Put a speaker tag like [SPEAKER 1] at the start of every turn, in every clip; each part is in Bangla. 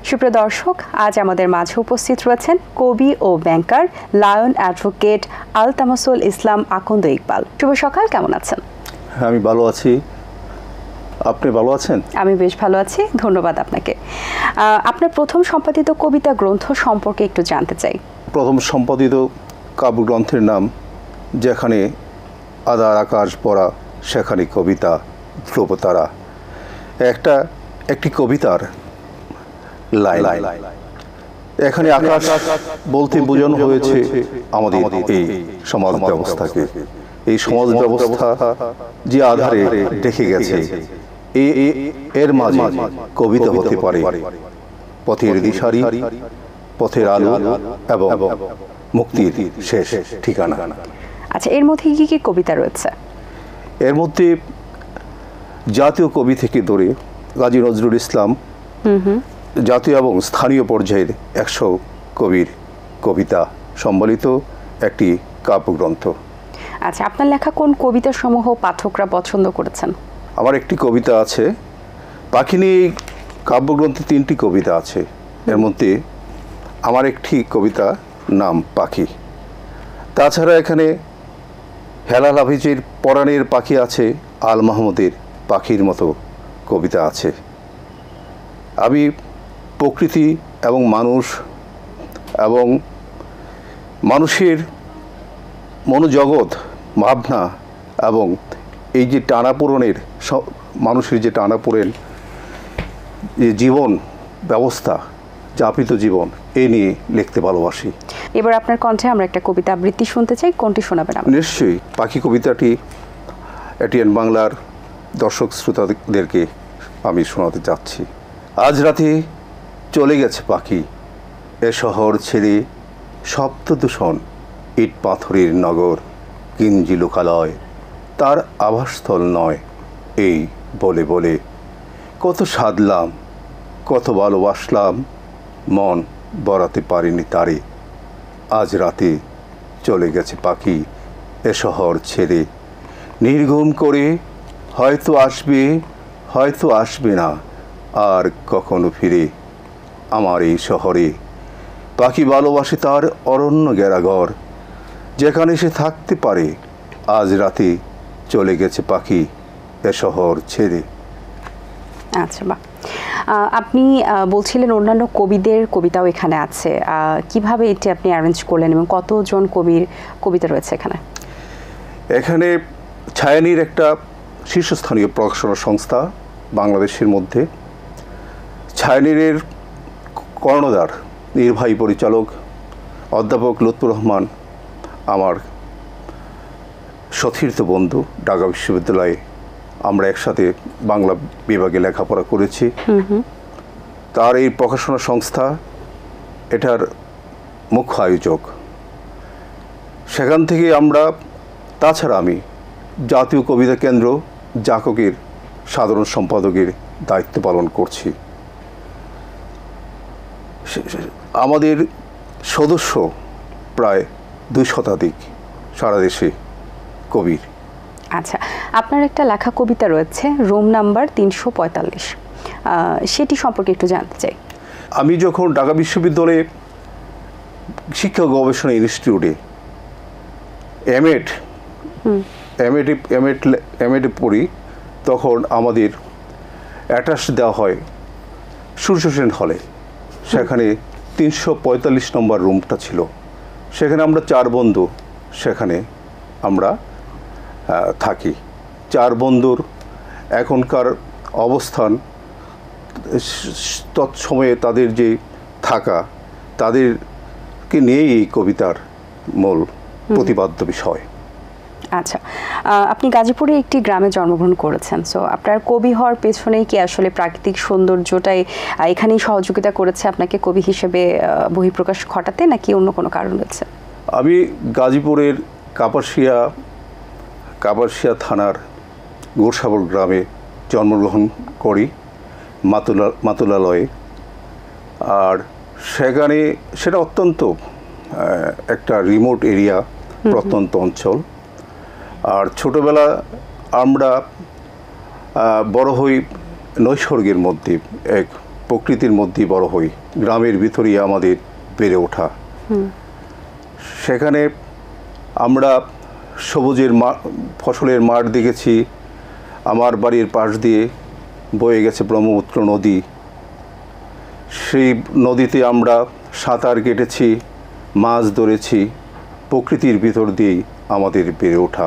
[SPEAKER 1] সুপ্রিয় দর্শক, আজ আমাদের মাঝে উপস্থিত রয়েছেন কবি ও ব্যাংকার লায়ন অ্যাডভোকেট আলতামাসুল ইসলাম আকন্দ ইকবাল। শুভ সকাল, কেমন আছেন?
[SPEAKER 2] আমি ভালো আছি, আপনি ভালো আছেন?
[SPEAKER 1] আমি বেশ ভালো আছি, ধন্যবাদ আপনাকে। আপনার প্রথম সম্পাদিত কবিতা গ্রন্থ সম্পর্কে একটু জানতে চাই।
[SPEAKER 2] প্রথম সম্পাদিত কাব্যগ্রন্থের নাম যেখানে আধার আকাশ পড়া সেখানে কবিতা ধ্রুবতারা। একটি কবিতার লাইন। এখানে আকাশ বলতে বোঝানো হয়েছে আমাদের এই সমাজ ব্যবস্থাকে। এই সমাজ ব্যবস্থা যে আধারে দেখে গেছে, এর মাঝে কবিতা হতে পারে পথের দিশারি, পথের আলো এবং মুক্তির শেষ ঠিকানা।
[SPEAKER 1] আচ্ছা, এর মধ্যে কি কি কবিতা রয়েছে?
[SPEAKER 2] এর মধ্যে জাতীয় কবি থেকে ধরে কাজী নজরুল ইসলাম, জাতীয় এবং স্থানীয় পর্যায়ের 100 কবির কবিতা সম্বলিত একটি কাব্যগ্রন্থ।
[SPEAKER 1] আচ্ছা, আপনার লেখা কোন কবিতা সমূহ পাঠকরা পছন্দ করেছেন?
[SPEAKER 2] আমার একটি কবিতা আছে পাখি নিয়ে। কাব্যগ্রন্থে 3টি কবিতা আছে, এর মধ্যে আমার একটি কবিতা নাম পাখি। তাছাড়া এখানে হেলাল হাফিজের পরাণের পাখি আছে, আল মাহমুদের পাখির মতো কবিতা আছে। আমি প্রকৃতি এবং মানুষ এবং মানুষের মনোজগৎ, ভাবনা এবং এই যে টানাপোড়েনের মানুষের যে টানাপোড়েন, যে জীবন ব্যবস্থা, যাপিত জীবন, এই নিয়ে লিখতে ভালোবাসি।
[SPEAKER 1] এবার আপনার কণ্ঠে আমরা একটা কবিতা আবৃত্তি শুনতে চাই, কোনটি শোনাবেন?
[SPEAKER 2] নিশ্চয়ই পাখি কবিতাটি এটিএন বাংলার দর্শক শ্রোতাদেরকে আমি শোনাতে চাচ্ছি। আজ রাতে চলে গেছে পাখি এ শহর ছেড়ে, শব্দ দূষণ, ইট পাথরের নগর, কিঞ্জি লোকালয় তার আবাসস্থল নয়। এই বলে বলে কত সাধলাম, কত ভালোবাসলাম, মন বরাতে পারিনি তারে। আজ রাতে চলে গেছে পাখি এ শহর ছেড়ে, নির্ঘুম করে হয়তো আসবে, হয়তো আসবে না আর কখনো ফিরে আমার এই শহরে। পাখি ভালোবাসে তার অরণ্য ঘেরাঘর, যেখানে সে থাকতে পারে। আজ রাতে চলে গেছে পাখি এ শহর ছেড়ে।
[SPEAKER 1] আচ্ছা, বাহ। আপনি বলছিলেন অন্যান্য কবিদের কবিতাও এখানে আছে, কিভাবে এটি আপনি অ্যারেঞ্জ করলেন এবং কতজন কবির কবিতা রয়েছে এখানে?
[SPEAKER 2] এখানে ছায়ানীর একটা শীর্ষস্থানীয় প্রকাশনা সংস্থা বাংলাদেশের মধ্যে। ছায়ানীরের কর্ণধার, নির্বাহী পরিচালক অধ্যাপক লুৎফুর রহমান আমার সতীর্থ বন্ধু। ঢাকা বিশ্ববিদ্যালয়ে আমরা একসাথে বাংলা বিভাগে লেখাপড়া করেছি। তার এই প্রকাশনা সংস্থা এটার মুখ্য আয়োজক। সেখান থেকে আমরা, তাছাড়া আমি জাতীয় কবিতা কেন্দ্র জাককের সাধারণ সম্পাদকের দায়িত্ব পালন করছি। আমাদের সদস্য প্রায় 2 শতাধিক, সারা দেশে কবির।
[SPEAKER 1] আচ্ছা, আপনার একটা লেখা কবিতা রয়েছে রুম নাম্বার 345, সেটি সম্পর্কে একটু জানতে চাই।
[SPEAKER 2] আমি যখন ঢাকা বিশ্ববিদ্যালয়ে শিক্ষা গবেষণা ইনস্টিটিউটে এমএড পড়ি, তখন আমাদের অ্যাটাচ দেওয়া হয় সূর্য সেন হলে। সেখানে 345 নম্বর রুমটা ছিল। সেখানে আমরা 4 বন্ধু সেখানে আমরা থাকি। 4 বন্ধুর এখনকার অবস্থান, তৎসময়ে তাদের যে থাকা, তাদেরকে নিয়েই এই কবিতার মূল প্রতিপাদ্য বিষয়।
[SPEAKER 1] আচ্ছা, আপনি গাজীপুরে একটি গ্রামে জন্মগ্রহণ করেছেন, সো আপনার কবি হওয়ার পেছনেই কি আসলে প্রাকৃতিক সৌন্দর্যটাই এখানেই সহযোগিতা করেছে আপনাকে কবি হিসেবে বহিঃপ্রকাশ ঘটাতে, নাকি অন্য কোনো কারণ রয়েছে?
[SPEAKER 2] আমি গাজীপুরের কাপাসিয়া থানার গোরসাবর গ্রামে জন্মগ্রহণ করি, মাতুলালয়ে। আর সেখানে সেটা অত্যন্ত একটা রিমোট এরিয়া, প্রত্যন্ত অঞ্চল। আর ছোটোবেলা আমরা বড় হই নৈসর্গের মধ্যে, এক প্রকৃতির মধ্যেই বড় হই, গ্রামের ভিতরেই আমাদের বেড়ে ওঠা। সেখানে আমরা সবুজের ফসলের মাঠ দেখেছি। আমার বাড়ির পাশ দিয়ে বয়ে গেছে ব্রহ্মপুত্র নদী। সেই নদীতে আমরা সাঁতার কেটেছি, মাছ ধরেছি। প্রকৃতির ভিতর দিয়েই আমাদের বেড়ে ওঠা।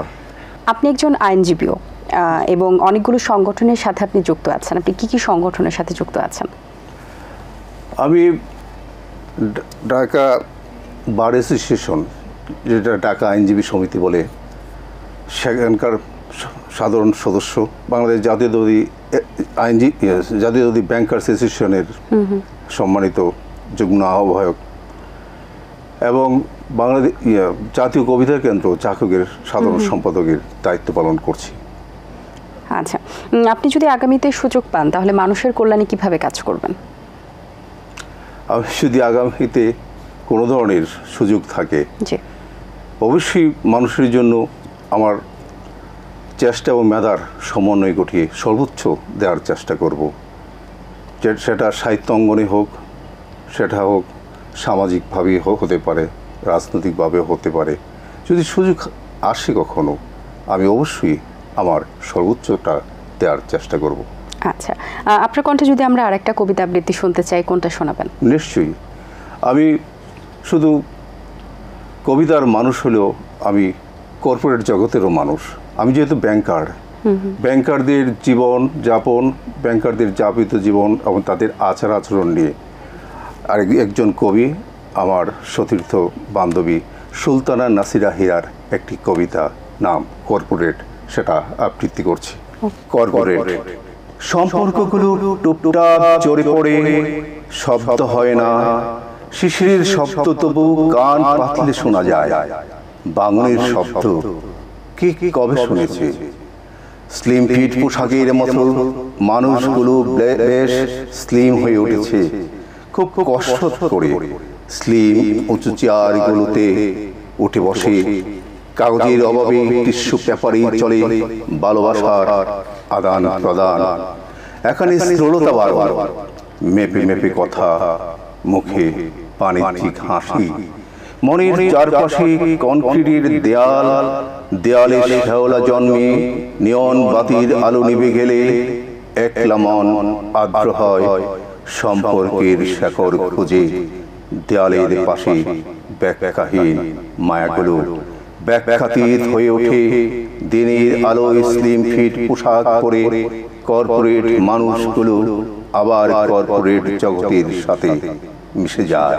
[SPEAKER 1] আপনি একজন আইনজীবীও এবং অনেকগুলো সংগঠনের সাথে আপনি যুক্ত আছেন। আপনি কি কি সংগঠনের সাথে যুক্ত আছেন?
[SPEAKER 2] আমি ঢাকা বার অ্যাসোসিয়েশন, যেটা ঢাকা আইনজীবী সমিতি বলে, সেখানকার সাধারণ সদস্য, বাংলাদেশ জাতীয়তাবাদী ব্যাংকার্স অ্যাসোসিয়েশনের সম্মানিত যুগ্ম আহ্বায়ক এবং বাংলাদেশ জাতীয় কবিতা কেন্দ্র চাককের সাধারণ সম্পাদকের দায়িত্ব পালন করছি।
[SPEAKER 1] আচ্ছা, আপনি যদি আগামীতে সুযোগ পান তাহলে মানুষের কল্যাণে কিভাবে কাজ করবেন?
[SPEAKER 2] আমি যদি আগামীতে কোনো ধরনের সুযোগ থাকে,
[SPEAKER 1] জি,
[SPEAKER 2] অবশ্যই মানুষের জন্য আমার চেষ্টা ও মেধার সমন্বয় ঘটিয়ে সর্বোচ্চ দেওয়ার চেষ্টা করব। সেটা সাহিত্য অঙ্গনে হোক, সেটা হোক সামাজিকভাবে হতে পারে, রাজনৈতিকভাবে হতে পারে। যদি সুযোগ আসে কখনো, আমি অবশ্যই আমার সর্বোচ্চটা দেওয়ার চেষ্টা করব।
[SPEAKER 1] আচ্ছা, আপনার কণ্ঠে যদি আমরা আরেকটা কবিতা আবৃত্তি শুনতে চাই, কোনটা শোনাবেন?
[SPEAKER 2] নিশ্চয়ই। আমি শুধু কবিতার মানুষ হলেও আমি কর্পোরেট জগতেরও মানুষ। আমি যেহেতু ব্যাংকারদের জীবন যাপন, ব্যাংকারদের যাপিত জীবন এবং তাদের আচার আচরণ নিয়ে আর একজন কবি, আমার সতীর্থ বান্ধবী সুলতানা নাসিরা হীরার একটি কবিতা, নাম কর্পোরেট, সেটা আবৃত্তি করছি। কর্পোরেট সম্পর্কগুলো টুপটাপ জোরে পড়ে, শব্দ হয় না, শিশিরের শব্দ তবু কান পাতলে শোনা যায়। বাঙনের শব্দ কি কবে শুনেছে? স্লিম ফিট পোশাকের মতো মানুষগুলো বেশ স্লিম হয়ে উঠেছে, খুব কষ্ট করে স্লিম উঁচু চেয়ারগুলোতে উঠে বসে। কাগজের অভাবে টিস্যু পেপারেই চলে ভালোবাসার আদান প্রদান। এখানে স্থূলতা বারবার, মেপে মেপে কথা, মুখে বাণিজ্যিক হাসি। মনের চারপাশে কনক্রিটের দেয়ালে শেওলা জন্মে, নিয়ন বাতির আলো নিভে গেলে একলা মন আর্দ্র হয় সম্পর্কের শেকর খুঁজে। দেয়ালের পাশে ব্যাখ্যাহীন মায়াগুলো ব্যাখ্যাতীত হয়ে ওঠে। দিনের আলো স্লিম ফিট পোশাক পরে কর্পোরেট মানুষগুলো আবার কর্পোরেট জগতের সাথে মিশে যায়।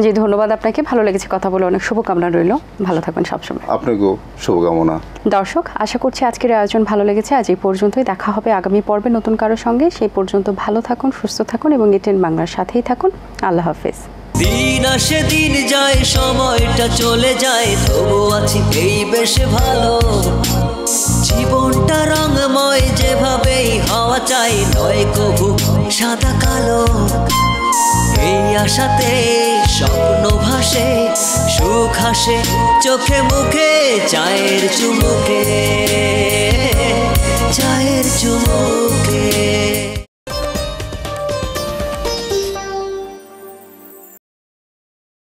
[SPEAKER 1] জি, ধন্যবাদ আপনাকে। ভালো লেগেছে কথা বলে, অনেক শুভকামনা রইল। ভালো থাকবেন সবসময়।
[SPEAKER 2] আপনাকেও শুভকামনা।
[SPEAKER 1] দর্শক, আশা করছি আজকের আয়োজন ভালো লেগেছে। আজ এই পর্যন্তই। দেখা হবে আগামী পর্বে নতুন কারোর সঙ্গে। সেই পর্যন্ত ভালো থাকুন, সুস্থ থাকুন এবং এটিএন বাংলার সাথেই থাকুন। আল্লাহ হাফেজ।
[SPEAKER 3] দিন আসে দিন যায়, সময়টা চলে যায়, তবু আছি এই বেশ ভালো। জীবনটা রঙময়, যেভাবেই হওয়া চাই, নয় কভু সাদা কালো। এই আশাতে স্বপ্ন ভাসে, সুখ হাসে চোখে মুখে, চায়ের চুমুকে, চায়ের চুমুকে।